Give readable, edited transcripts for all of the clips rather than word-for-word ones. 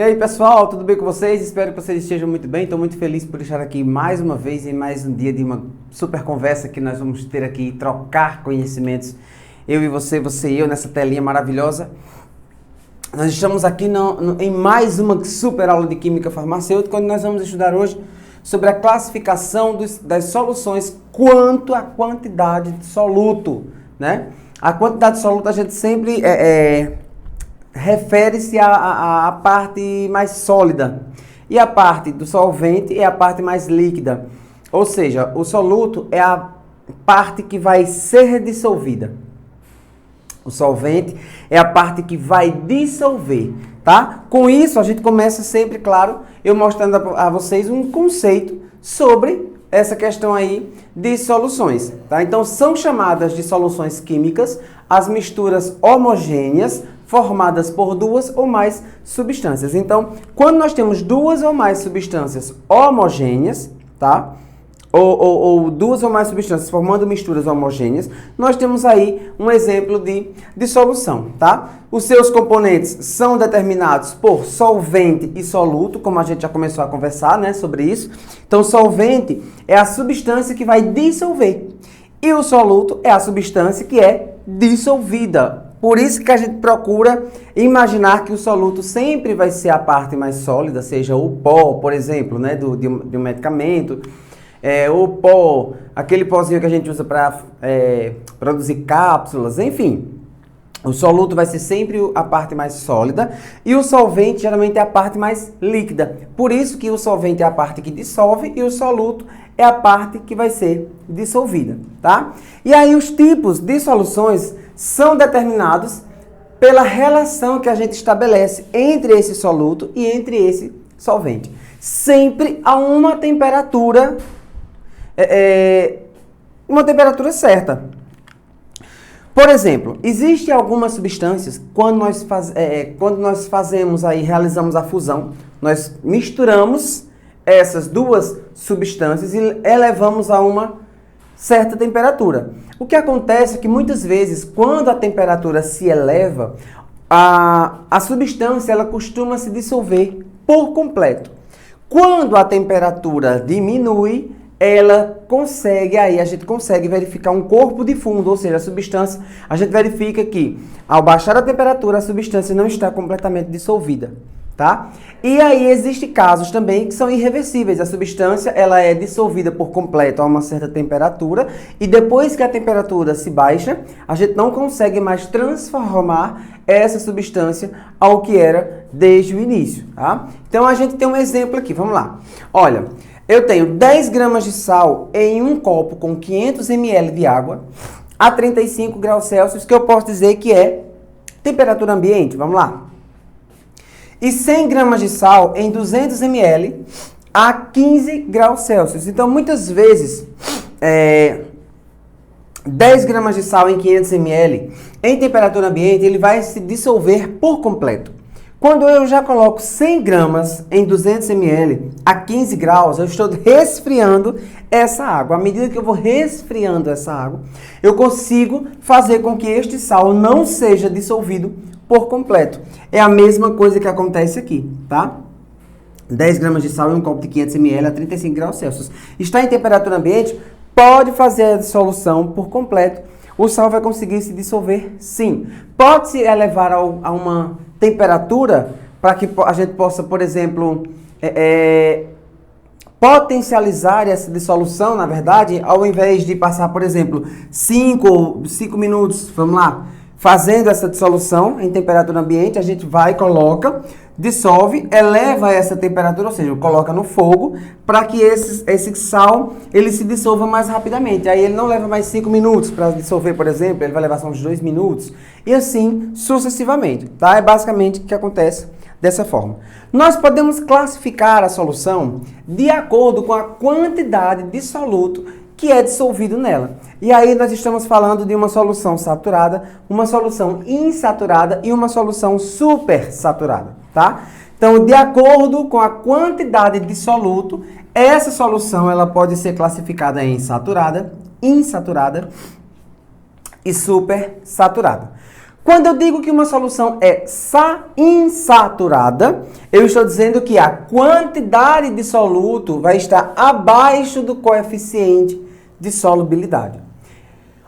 aí pessoal, tudo bem com vocês? Espero que vocês estejam muito bem. Estou muito feliz por estar aqui mais uma vez em mais um dia de uma super conversa que nós vamos ter aqui, trocar conhecimentos, eu e você e eu nessa telinha maravilhosa. Nós estamos aqui em mais uma super aula de Química Farmacêutica, onde nós vamos estudar hoje sobre a classificação das soluções quanto à quantidade de soluto, né? A quantidade de soluto a gente sempre refere-se à parte mais sólida e a parte do solvente é a parte mais líquida. Ou seja, o soluto é a parte que vai ser dissolvida. O solvente é a parte que vai dissolver, tá? Com isso, a gente começa sempre, claro, eu mostrando a vocês um conceito sobre essa questão aí de soluções, tá? Então, são chamadas de soluções químicas as misturas homogêneas formadas por duas ou mais substâncias. Então, quando nós temos duas ou mais substâncias homogêneas, tá? Ou duas ou mais substâncias formando misturas homogêneas, nós temos aí um exemplo de solução, tá? Os seus componentes são determinados por solvente e soluto, como a gente já começou a conversar, né, sobre isso. Então, solvente é a substância que vai dissolver e o soluto é a substância que é dissolvida. Por isso que a gente procura imaginar que o soluto sempre vai ser a parte mais sólida, seja o pó, por exemplo, né, de um medicamento, o pó, aquele pozinho que a gente usa para produzir cápsulas, enfim. O soluto vai ser sempre a parte mais sólida e o solvente geralmente é a parte mais líquida. Por isso que o solvente é a parte que dissolve e o soluto é a parte que vai ser dissolvida, tá? E aí os tipos de soluções são determinados pela relação que a gente estabelece entre esse soluto e entre esse solvente. Sempre a uma temperatura certa. Por exemplo, existem algumas substâncias, quando nós fazemos aí, realizamos a fusão, nós misturamos essas duas substâncias e elevamos a uma certa temperatura. O que acontece é que muitas vezes, quando a temperatura se eleva, a substância ela costuma se dissolver por completo. Quando a temperatura diminui, a gente consegue verificar um corpo de fundo, ou seja, a substância, a gente verifica que ao baixar a temperatura, a substância não está completamente dissolvida, tá? E aí existem casos também que são irreversíveis, a substância ela é dissolvida por completo a uma certa temperatura e depois que a temperatura se baixa, a gente não consegue mais transformar essa substância ao que era desde o início, tá? Então a gente tem um exemplo aqui, vamos lá. Olha, eu tenho 10 gramas de sal em um copo com 500 ml de água a 35 graus Celsius, que eu posso dizer que é temperatura ambiente, vamos lá. E 100 gramas de sal em 200 ml a 15 graus Celsius. Então, muitas vezes, 10 gramas de sal em 500 ml em temperatura ambiente, ele vai se dissolver por completo. Quando eu já coloco 100 gramas em 200 ml a 15 graus, eu estou resfriando essa água. À medida que eu vou resfriando essa água, eu consigo fazer com que este sal não seja dissolvido por completo. É a mesma coisa que acontece aqui, tá? 10 gramas de sal em um copo de 500 ml a 35 graus Celsius. Está em temperatura ambiente, pode fazer a dissolução por completo. O sal vai conseguir se dissolver, sim. Pode-se elevar a uma temperatura para que a gente possa, por exemplo, potencializar essa dissolução, na verdade, ao invés de passar, por exemplo, 5 minutos, vamos lá, fazendo essa dissolução em temperatura ambiente, a gente vai, coloca, dissolve, eleva essa temperatura, ou seja, coloca no fogo, para que esse sal ele se dissolva mais rapidamente. Aí ele não leva mais 5 minutos para dissolver, por exemplo, ele vai levar só uns 2 minutos, e assim sucessivamente, tá? É basicamente o que acontece dessa forma. Nós podemos classificar a solução de acordo com a quantidade de soluto que é dissolvido nela. E aí nós estamos falando de uma solução saturada, uma solução insaturada e uma solução supersaturada, tá? Então, de acordo com a quantidade de soluto, essa solução ela pode ser classificada em saturada, insaturada e supersaturada. Quando eu digo que uma solução é insaturada, eu estou dizendo que a quantidade de soluto vai estar abaixo do coeficiente de solubilidade.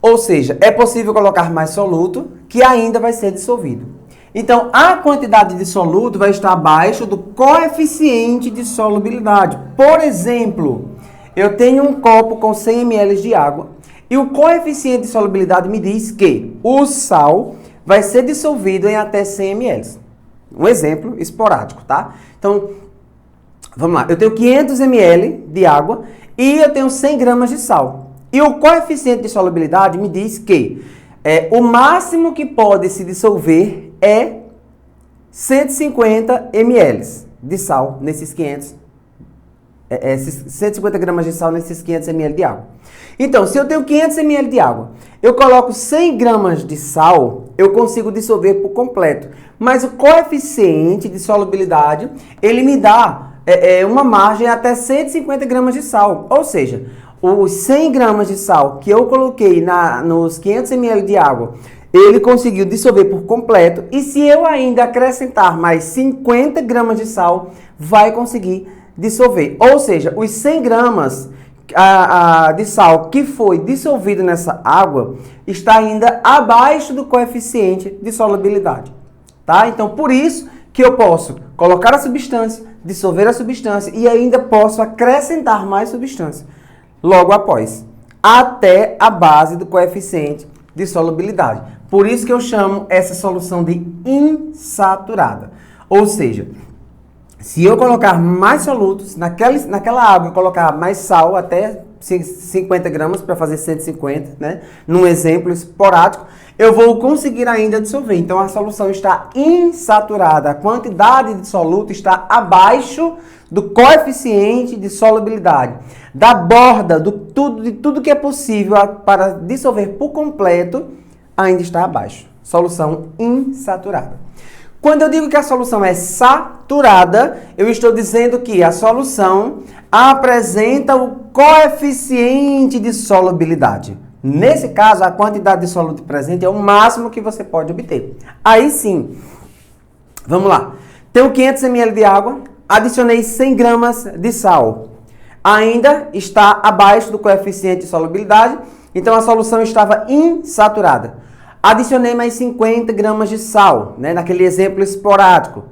Ou seja, é possível colocar mais soluto que ainda vai ser dissolvido. Então, a quantidade de soluto vai estar abaixo do coeficiente de solubilidade. Por exemplo, eu tenho um copo com 100 ml de água e o coeficiente de solubilidade me diz que o sal vai ser dissolvido em até 100 ml. Um exemplo esporádico, tá? Então, vamos lá. Eu tenho 500 ml de água e eu tenho 100 gramas de sal. E o coeficiente de solubilidade me diz que o máximo que pode se dissolver é 150 ml de sal nesses 150 gramas de sal nesses 500 ml de água. Então, se eu tenho 500 ml de água, eu coloco 100 gramas de sal, eu consigo dissolver por completo. Mas o coeficiente de solubilidade, ele me dá uma margem até 150 gramas de sal. Ou seja, os 100 gramas de sal que eu coloquei nos 500 ml de água, ele conseguiu dissolver por completo. E se eu ainda acrescentar mais 50 gramas de sal, vai conseguir dissolver. Ou seja, os 100 gramas de sal que foi dissolvido nessa água está ainda abaixo do coeficiente de solubilidade. Tá? Então, por isso que eu posso colocar a substância, dissolver a substância e ainda posso acrescentar mais substância logo após, até a base do coeficiente de solubilidade. Por isso que eu chamo essa solução de insaturada. Ou seja, se eu colocar mais solutos naquela água, colocar mais sal, até 50 gramas para fazer 150, né? Num exemplo esporádico, eu vou conseguir ainda dissolver. Então, a solução está insaturada. A quantidade de soluto está abaixo do coeficiente de solubilidade. Da borda, de tudo que é possível para dissolver por completo, ainda está abaixo. Solução insaturada. Quando eu digo que a solução é saturada, eu estou dizendo que a solução apresenta o coeficiente de solubilidade. Nesse caso, a quantidade de soluto presente é o máximo que você pode obter. Aí sim, vamos lá. Tenho 500 ml de água, adicionei 100 gramas de sal. Ainda está abaixo do coeficiente de solubilidade, então a solução estava insaturada. Adicionei mais 50 gramas de sal, né? Naquele exemplo esporádico.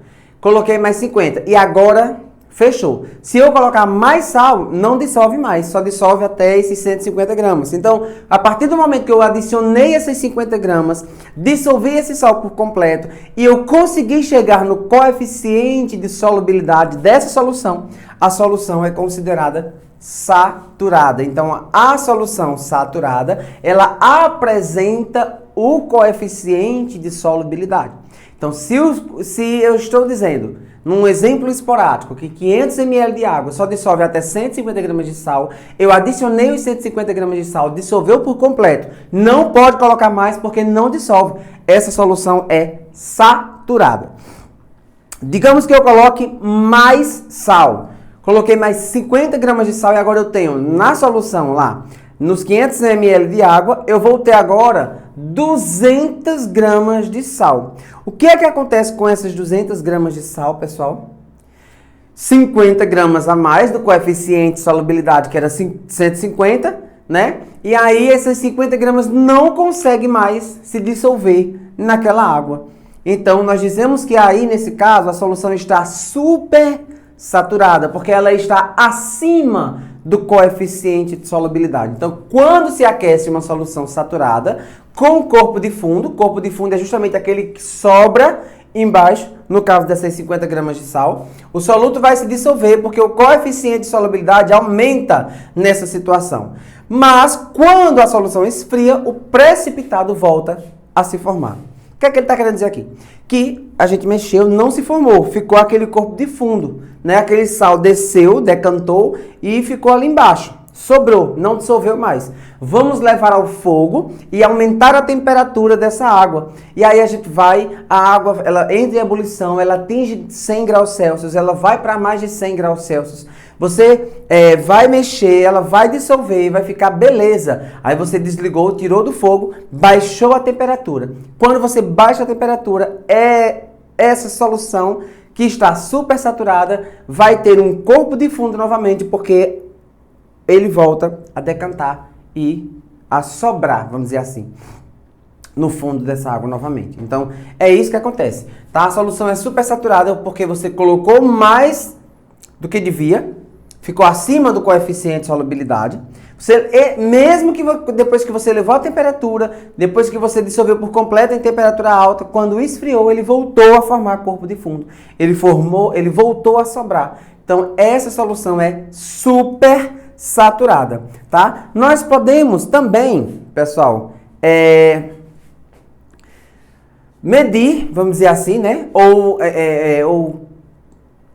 Coloquei mais 50 e agora fechou. Se eu colocar mais sal, não dissolve mais, só dissolve até esses 150 gramas. Então, a partir do momento que eu adicionei essas 50 gramas, dissolvi esse sal por completo e eu consegui chegar no coeficiente de solubilidade dessa solução, a solução é considerada saturada. Então, a solução saturada, ela apresenta o coeficiente de solubilidade. Então, se eu estou dizendo, num exemplo esporádico, que 500 ml de água só dissolve até 150 gramas de sal, eu adicionei os 150 gramas de sal, dissolveu por completo, não pode colocar mais porque não dissolve. Essa solução é saturada. Digamos que eu coloque mais sal. Coloquei mais 50 gramas de sal e agora eu tenho na solução lá, nos 500 ml de água, eu vou ter agora 200 gramas de sal. O que é que acontece com essas 200 gramas de sal, pessoal? 50 gramas a mais do coeficiente de solubilidade, que era 150, né? E aí essas 50 gramas não conseguem mais se dissolver naquela água. Então, nós dizemos que aí, nesse caso, a solução está super saturada, porque ela está acima do coeficiente de solubilidade. Então, quando se aquece uma solução saturada com corpo de fundo é justamente aquele que sobra embaixo, no caso dessas 50 gramas de sal, o soluto vai se dissolver porque o coeficiente de solubilidade aumenta nessa situação. Mas, quando a solução esfria, o precipitado volta a se formar. O que é que ele está querendo dizer aqui? Que a gente mexeu, não se formou, ficou aquele corpo de fundo, né? Aquele sal desceu, decantou e ficou ali embaixo. Sobrou, não dissolveu mais. Vamos levar ao fogo e aumentar a temperatura dessa água. E aí a água, ela entra em ebulição, ela atinge 100 graus Celsius, ela vai para mais de 100 graus Celsius. Você vai mexer, ela vai dissolver, vai ficar beleza. Aí você desligou, tirou do fogo, baixou a temperatura. Quando você baixa a temperatura, essa solução que está super saturada vai ter um corpo de fundo novamente, porque ele volta a decantar e a sobrar, vamos dizer assim, no fundo dessa água novamente. Então, é isso que acontece, tá? A solução é super saturada porque você colocou mais do que devia, ficou acima do coeficiente de solubilidade. Mesmo que depois que você elevou a temperatura, depois que você dissolveu por completo em temperatura alta, quando esfriou, ele voltou a formar corpo de fundo. Ele voltou a sobrar. Então, essa solução é super saturada, tá? Nós podemos também, pessoal, medir, vamos dizer assim, né? Ou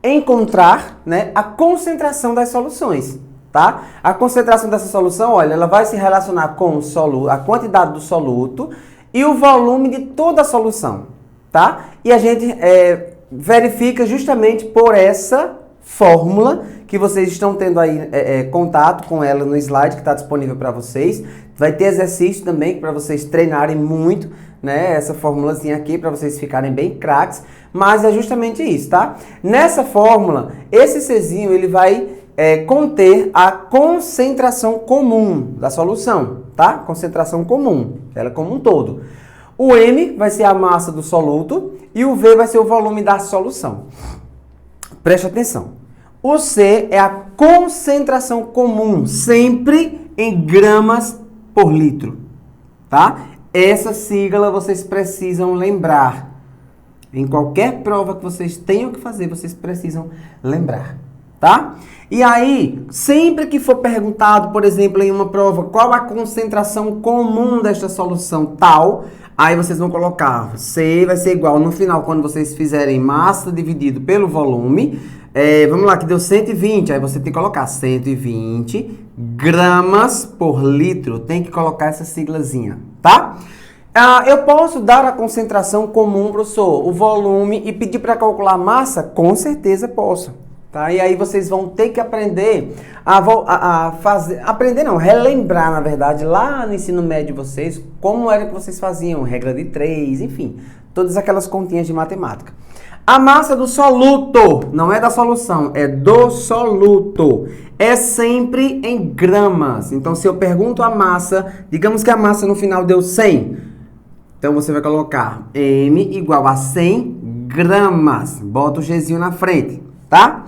encontrar, né, a concentração das soluções, tá? A concentração dessa solução, olha, ela vai se relacionar com a quantidade do soluto e o volume de toda a solução, tá? E a gente verifica justamente por essa fórmula que vocês estão tendo aí contato com ela no slide que está disponível para vocês. Vai ter exercício também para vocês treinarem muito, né? Essa formulazinha aqui para vocês ficarem bem craques. Mas é justamente isso, tá? Nessa fórmula, esse Czinho ele vai conter a concentração comum da solução, tá? Concentração comum, ela como um todo. O M vai ser a massa do soluto e o V vai ser o volume da solução. Preste atenção. O C é a concentração comum, sempre em gramas por litro, tá? Essa sigla vocês precisam lembrar. Em qualquer prova que vocês tenham que fazer, vocês precisam lembrar, tá? E aí, sempre que for perguntado, por exemplo, em uma prova, qual a concentração comum desta solução tal, aí vocês vão colocar C vai ser igual, no final, quando vocês fizerem massa dividido pelo volume, vamos lá, que deu 120, aí você tem que colocar 120 gramas por litro, tem que colocar essa siglazinha, tá? Eu posso dar a concentração comum, professor, o volume e pedir para calcular a massa? Com certeza posso, tá? E aí vocês vão ter que aprender relembrar, na verdade, lá no ensino médio de vocês, como era que vocês faziam, regra de 3, enfim, todas aquelas continhas de matemática. A massa do soluto, não é da solução, é do soluto. É sempre em gramas. Então, se eu pergunto a massa, digamos que a massa no final deu 100. Então, você vai colocar M igual a 100 gramas. Bota o Gzinho na frente, tá?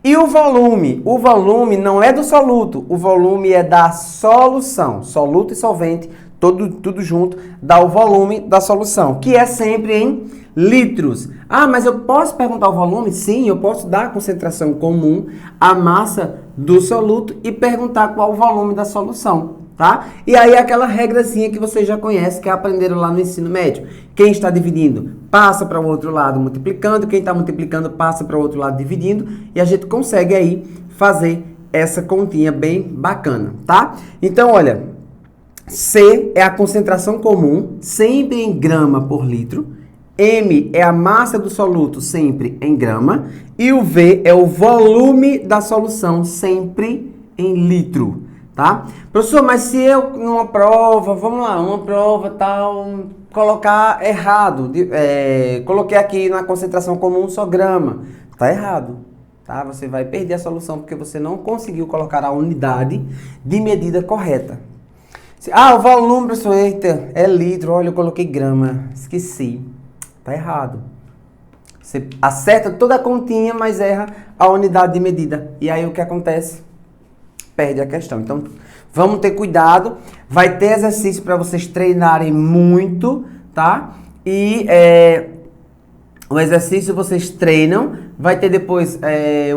E o volume? O volume não é do soluto, o volume é da solução. Soluto e solvente, tudo junto, dá o volume da solução, que é sempre em litros. Ah, mas eu posso perguntar o volume? Sim, eu posso dar a concentração comum, a massa do soluto e perguntar qual o volume da solução, tá? E aí aquela regrazinha que vocês já conhecem, que aprenderam lá no ensino médio. Quem está dividindo, passa para o outro lado multiplicando, quem está multiplicando, passa para o outro lado dividindo, e a gente consegue aí fazer essa continha bem bacana, tá? Então, olha, C é a concentração comum, sempre em grama por litro. M é a massa do soluto, sempre em grama. E o V é o volume da solução, sempre em litro, tá? Professor, mas se eu, numa prova, vamos lá, uma prova tal, colocar errado, coloquei aqui na concentração comum só grama, tá errado, tá? Você vai perder a solução porque você não conseguiu colocar a unidade de medida correta. O volume, professor, eita, é litro, olha, eu coloquei grama, esqueci. Tá errado. Você acerta toda a continha, mas erra a unidade de medida. E aí o que acontece? Perde a questão. Então, vamos ter cuidado. Vai ter exercício para vocês treinarem muito, tá? E o exercício vocês treinam. Vai ter depois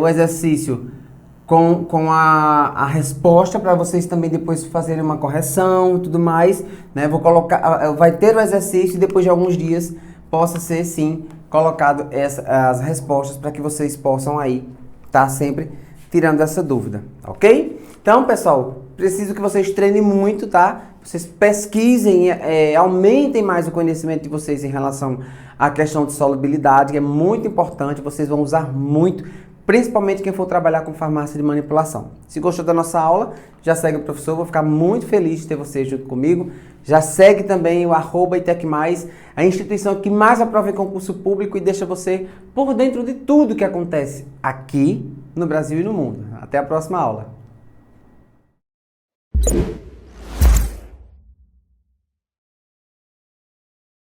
o exercício com a resposta para vocês também depois fazerem uma correção e tudo mais, né? Vou colocar, vai ter o exercício e depois de alguns dias possa ser, sim, colocado as respostas para que vocês possam aí estar sempre tirando essa dúvida, ok? Então, pessoal, preciso que vocês treinem muito, tá? Vocês pesquisem, aumentem mais o conhecimento de vocês em relação à questão de solubilidade, que é muito importante, vocês vão usar muito, principalmente quem for trabalhar com farmácia de manipulação. Se gostou da nossa aula, já segue o professor, vou ficar muito feliz de ter você junto comigo. Já segue também o @ITECMais, a instituição que mais aprova em concurso público e deixa você por dentro de tudo que acontece aqui no Brasil e no mundo. Até a próxima aula.